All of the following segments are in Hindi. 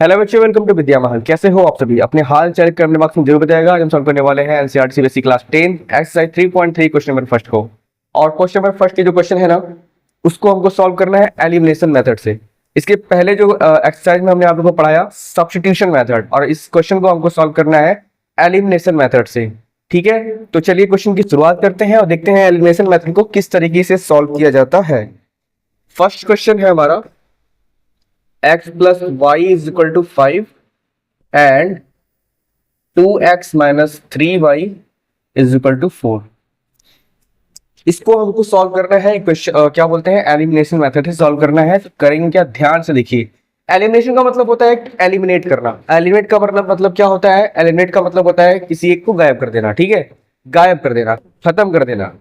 हेलो बच्चों, वेलकम टू विद्या महल। कैसे हो आप सभी? अपने हाल चाल करने वक्त में जरूर बताएगा। आज हम सॉल्व करने वाले हैं NCERT CBSE class 10 exercise 3.3 question number first को। और क्वेश्चन नंबर फर्स्ट की जो क्वेश्चन है ना, उसको हमको सॉल्व करना है एलिमिनेशन मेथड से। इसके पहले जो एक्सरसाइज में हमने आप लोगों को पढ़ाया सब्स्टिट्यूशन मेथड, और इस क्वेश्चन को हमको सॉल्व करना है एलिमिनेशन मेथड से। ठीक है, तो चलिए क्वेश्चन की शुरुआत करते हैं और देखते हैं एलिमिनेशन मेथड को किस तरीके से सॉल्व किया जाता है। फर्स्ट क्वेश्चन है हमारा x plus y is equal to 5 and 2x minus 3y is equal to 4। इसको हमको सॉल्व करना है क्वेश्चन क्या बोलते हैं, एलिमिनेशन मेथड से सॉल्व करना है। तो करेंगे क्या, ध्यान से देखिए। एलिमिनेशन का मतलब होता है एलिमिनेट करना। एलिमिनेट का मतलब क्या होता है? एलिमिनेट का मतलब होता है किसी एक को गायब कर देना। ठीक है, गायब कर देना, खत्म कर देना।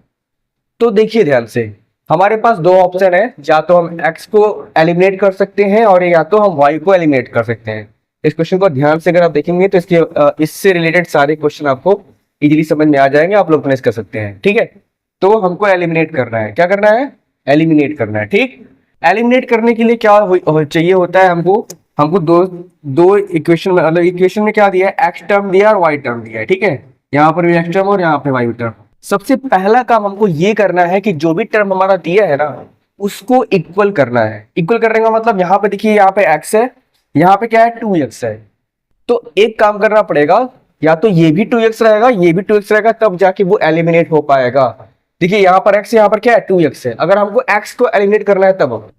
तो देखिए ध्यान से, हमारे पास दो ऑप्शन है, या तो हम x को एलिमिनेट कर सकते हैं और या तो हम y को एलिमिनेट कर सकते हैं। इस क्वेश्चन को ध्यान से अगर आप देखेंगे तो इससे रिलेटेड सारे क्वेश्चन आपको इजीली समझ में आ जाएंगे, आप लोग फिनिश कर सकते हैं। ठीक है, तो हमको एलिमिनेट करना है। क्या करना है? एलिमिनेट करना है। ठीक, एलिमिनेट करने के लिए क्या चाहिए होता है हमको? हमको दो इक्वेशन में, मतलब इक्वेशन में क्या दिया है, x टर्म दिया और y टर्म दिया है। ठीक है, यहाँ पर भी x टर्म और यहाँ पे y टर्म। सबसे पहला काम हमको ये करना है कि जो भी टर्म हमारा दिया है ना, उसको इक्वल करना है। इक्वल करने का मतलब यहाँ पे देखिए, यहाँ पे x है, यहाँ पे क्या है, 2x है। तो एक काम करना पड़ेगा, या तो ये भी 2x रहेगा, ये भी 2x रहेगा, तब जाके वो एलिमिनेट हो पाएगा। देखिए यहाँ पर x, यहाँ पर क्या है, 2x है। अगर हमको x को एलिमिनेट करना है तब,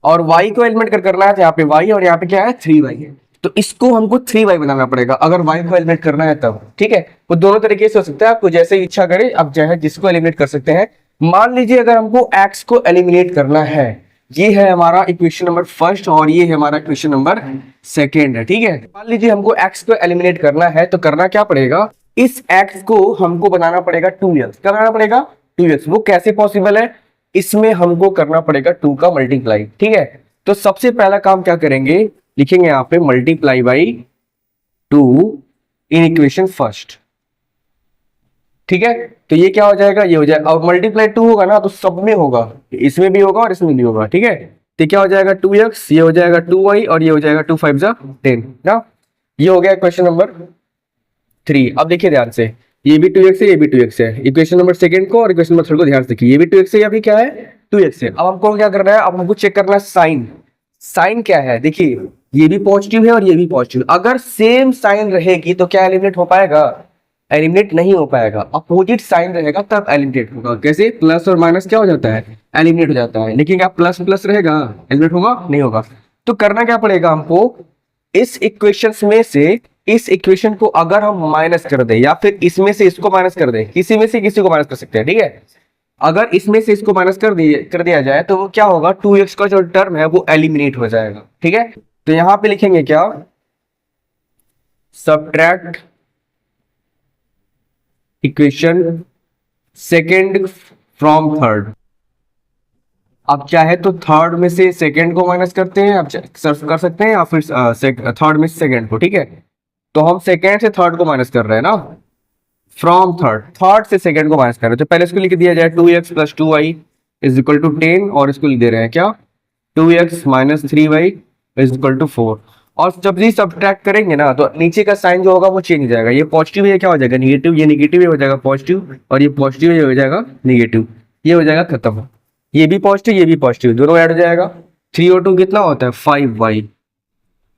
और y को एलिमिनेट करना है तो यहाँ पे y, और यहाँ पे क्या है, 3y है। तो इसको हमको 3y बनाना पड़ेगा अगर y को एलिमिनेट करना है तब। ठीक है, वो दोनों तरीके से हो सकता है, आपको जैसे इच्छा करे आप चाहे जिसको एलिमिनेट कर सकते हैं। मान लीजिए अगर हमको x को एलिमिनेट करना है, ये है हमारा इक्वेशन नंबर फर्स्ट और ये है हमारा इक्वेशन नंबर सेकेंड है। ठीक है, मान लीजिए हमको x को एलिमिनेट करना है, तो करना क्या पड़ेगा, इस x को हमको बनाना पड़ेगा 2x। क्या बनाना पड़ेगा? 2x। वो कैसे पॉसिबल है? इसमें हमको करना पड़ेगा 2 का मल्टीप्लाई। ठीक है, तो सबसे पहला काम क्या करेंगे, लिखेंगे यहाँ पे multiply by 2 in equation first. ठीक है, तो ये क्या हो जाएगा, ये हो जाएगा। और मल्टीप्लाई 2 होगा ना तो सब में होगा, इसमें भी होगा और इसमें भी होगा। ठीक है, तो क्या हो जाएगा, 2x, ये हो जाएगा 2y और ये हो जाएगा 2 5 10 ना। ये हो गया क्वेश्चन नंबर 3। अब देखिए ध्यान से, ये भी 2x है, ये भी 2x है। इक्वेशन नंबर सेकंड को और इक्वेशन नंबर थर्ड को ध्यान से देखिए, ये भी 2x है, ये भी क्या है, 2x है। अब हमको क्या करना है, अब हमको चेक करना है साइन। साइन क्या है, देखिए ये भी पॉजिटिव है और ये भी पॉजिटिव। अगर सेम साइन रहेगी तो क्या एलिमिनेट हो पाएगा? एलिमिनेट नहीं हो पाएगा। अपोजिट साइन रहेगा तब एलिमिनेट होगा। कैसे? प्लस और माइनस क्या हो जाता है, एलिमिनेट हो जाता है। लेकिन क्या प्लस प्लस रहेगा, एलिमिनेट होगा? नहीं होगा। तो करना क्या पड़ेगा हमको, इस इक्वेशन में से इस इक्वेशन को अगर हम माइनस कर दे, या फिर इसमें से इसको माइनस कर दे, किसी में से किसी को माइनस कर सकते हैं। ठीक है, अगर इसमें से इसको माइनस कर दिया जाए तो वो क्या होगा, 2x का जो टर्म है वो एलिमिनेट हो जाएगा। ठीक है, तो यहां पे लिखेंगे क्या, subtract equation second from third. अब चाहे तो थर्ड में से सेकेंड को माइनस करते हैं, आप कर सकते हैं, या फिर थर्ड में से सेकेंड को। ठीक है, तो हम सेकेंड से थर्ड को माइनस कर रहे हैं ना, फ्रॉम थर्ड, थर्ड से सेकेंड को माइनस कर रहे हैं। तो पहले इसको लिख दिया जाए 2x plus 2y is equal to 10, और इसको लिख दे रहे हैं क्या, 2x minus 3y is equal to 4। और जब ये सब्ट्रैक्ट करेंगे ना तो नीचे का साइन जो होगा वो चेंज हो जाएगा। ये पॉजिटिव है, क्या हो जाएगा, निगेटिव। ये निगेटिव हो जाएगा पॉजिटिव, और ये पॉजिटिव ये हो जाएगा निगेटिव। ये हो जाएगा खत्म। ये भी पॉजिटिव ये भी पॉजिटिव, दोनों ऐड हो जाएगा। 3 और 2 कितना होता है, 5y,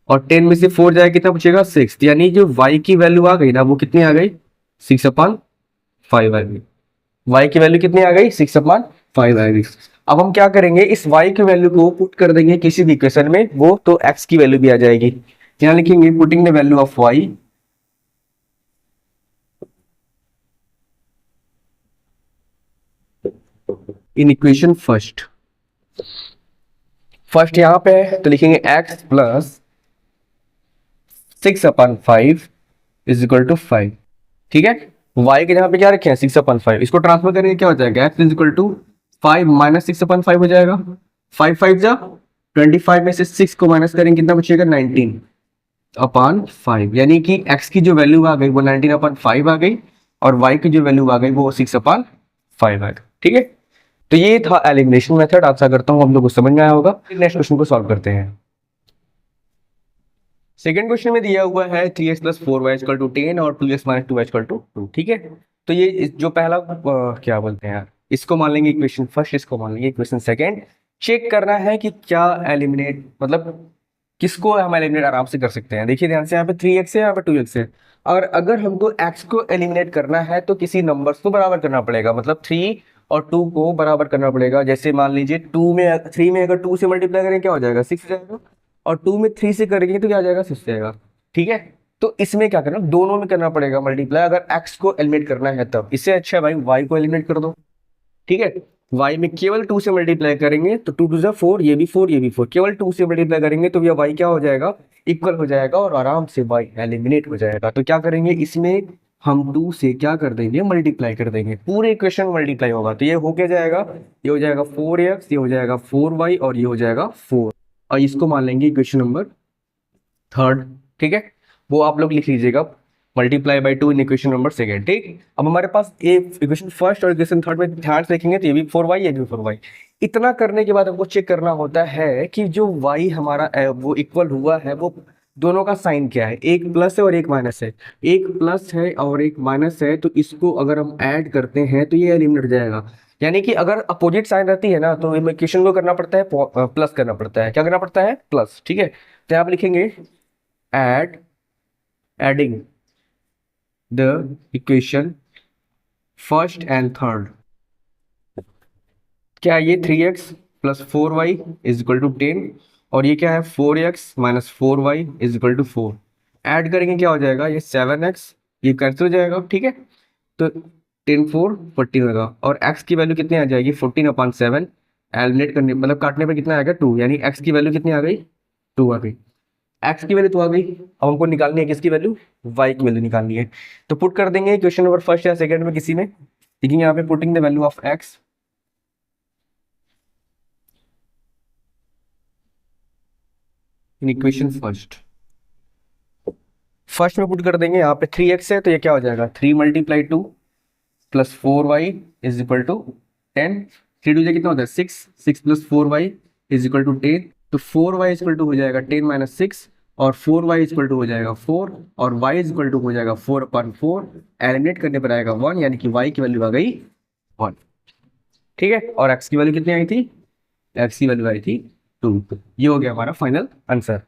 और 10 में से 4 जाएगा, कितना पूछेगा, 6। यानी जो y की वैल्यू आ गई ना, वो कितनी आ गई, 6/5 आ गई। y की वैल्यू कितनी आ गई, 6/5 आ गई। अब हम क्या करेंगे, इस y की वैल्यू को पुट कर देंगे किसी भी इक्वेशन में, वो तो x की वैल्यू भी आ जाएगी। यहां लिखेंगे putting the value of y in equation first. First यहां पे है तो लिखेंगे x plus 6/5 is equal to 5। ठीक है, y के जगह पे क्या रखे हैं, 6/5। इसको ट्रांसफर करेंगे क्या हो जाएगा, x is equal to 5 minus 6/5 हो जाएगा। 5 5 जा 25 में से 6 को माइनस करेंगे, कितना बचेगा, 19/5। यानी कि x की जो वैल्यू आ गई वो 19/5 आ गई, और y की जो वैल्यू आ गई वो 6/5 आ गई। ठीक है, तो ये था एलिमिनेशन मेथड। आशा करता हूं हम लोग को समझ में आया होगा। नेक्स्ट क्वेश्चन को सॉल्व करते हैं। सेकंड क्वेश्चन में दिया हुआ है 3x plus 4y equal to 10 और 2x minus 2y equal to 2, ठीक है। तो ये जो पहला क्या बोलते हैं यार, इसको मान लेंगे इक्वेशन फर्स्ट, इसको मान लेंगे इक्वेशन सेकंड। चेक करना है कि क्या एलिमिनेट, मतलब किसको हम एलिमिनेट आराम से कर सकते हैं। देखिए ध्यान से, यहाँ पे 3x है, यहाँ पे 2x है, और अगर हमको x को एलिमिनेट करना है तो किसी नंबर्स को बराबर करना पड़ेगा, मतलब 3 और 2 को बराबर करना पड़ेगा। जैसे मान लीजिए 3 में अगर 2 से मल्टीप्लाई करें क्या हो जाएगा, 6 हो जाएगा, और 2 में 3 से करेंगे तो क्या आ जाएगा, 6 जाएगा, ठीक है। तो इसमें क्या करना, दोनों में करना पड़ेगा मल्टीप्लाई, अगर x को एलिमिनेट करना है तब। इससे अच्छा है भाई y को एलिमिनेट कर दो, ठीक है। y में केवल 2 से मल्टीप्लाई करेंगे तो 2 2 4, ये भी 4 ये भी 4, केवल 2 से मल्टीप्लाई करेंगे तो यह y क्या हो जाएगा, इक्वल हो जाएगा, और आराम से y एलिमिनेट हो जाएगा। तो क्या करेंगे, इसमें हम 2 से क्या कर देंगे, मल्टीप्लाई कर देंगे, पूरे इक्वेशन मल्टीप्लाई होगा। तो ये हो क्या जाएगा, ये हो जाएगा 4x, ये हो जाएगा 4y, और ये हो जाएगा 4, और इसको मान लेंगे इक्वेशन नंबर थर्ड, ठीक है। वो आप लोग लिख लीजिएगा, multiply by 2 in equation number second, ठीक। अब हमारे पास इक्वेशन फर्स्ट और इक्वेशन थर्ड में ध्यान से देखेंगे तो ये भी 4y, ये भी 4y। इतना करने के बाद हमको चेक करना होता है कि जो y हमारा वो इक्वल हुआ है, वो दोनों का साइन क्या है, एक प्लस है और एक माइनस है, एक प्लस है और एक माइनस है, तो इसको अगर हम ऐड करते हैं तो ये एलिमिनेट हो जाएगा। यानी कि अगर अपोजिट साइन रहती है ना तो इक्वेशन को करना पड़ता है प्लस करना पड़ता है, क्या करना पड़ता है, प्लस, ठीक है। तो आप लिखेंगे adding the equation first and third। क्या है ये, 3x plus 4y is equal to 10, और ये क्या है 4x minus 4y is equal to 4। Add करेंगे क्या हो जाएगा, ये 7x, ये कैंसिल हो जाएगा, ठीक है। तो 10 4 14 होगा, और x की वैल्यू कितनी आ जाएगी, 14/7। एलिमिनेट करने मतलब काटने पर कितना आएगा, 2, यानी x की वैल्यू कितनी आ गई, 2 आ गई। x की वैल्यू तो आ गई, अब हमको निकालनी है किसकी वैल्यू, y की वैल्यू निकालनी है। तो पुट कर देंगे क्वेश्चन नंबर फर्स्ट या सेकंड में किसी में, लेकिन यहाँ पे putting the value of x in equation first में पुट कर देंगे। यहाँ पे 3x है तो ये क्या हो जाएगा, 3 multiply 2 plus 4y is equal to 10। 3 2 कितना होता है 6, 6 plus 4y is equal to 10। तो 4y इज इक्वल टू हो जाएगा 10 माइनस 6, और 4y इज इक्वल टू हो जाएगा 4, और y इज इक्वल टू हो जाएगा 4/4। एलिमिनेट करने पर आएगा 1, यानी कि y की वैल्यू आ गई 1, ठीक है। और x की वैल्यू कितनी आई थी, x की वैल्यू आई थी 2। ये हो गया हमारा फाइनल आंसर।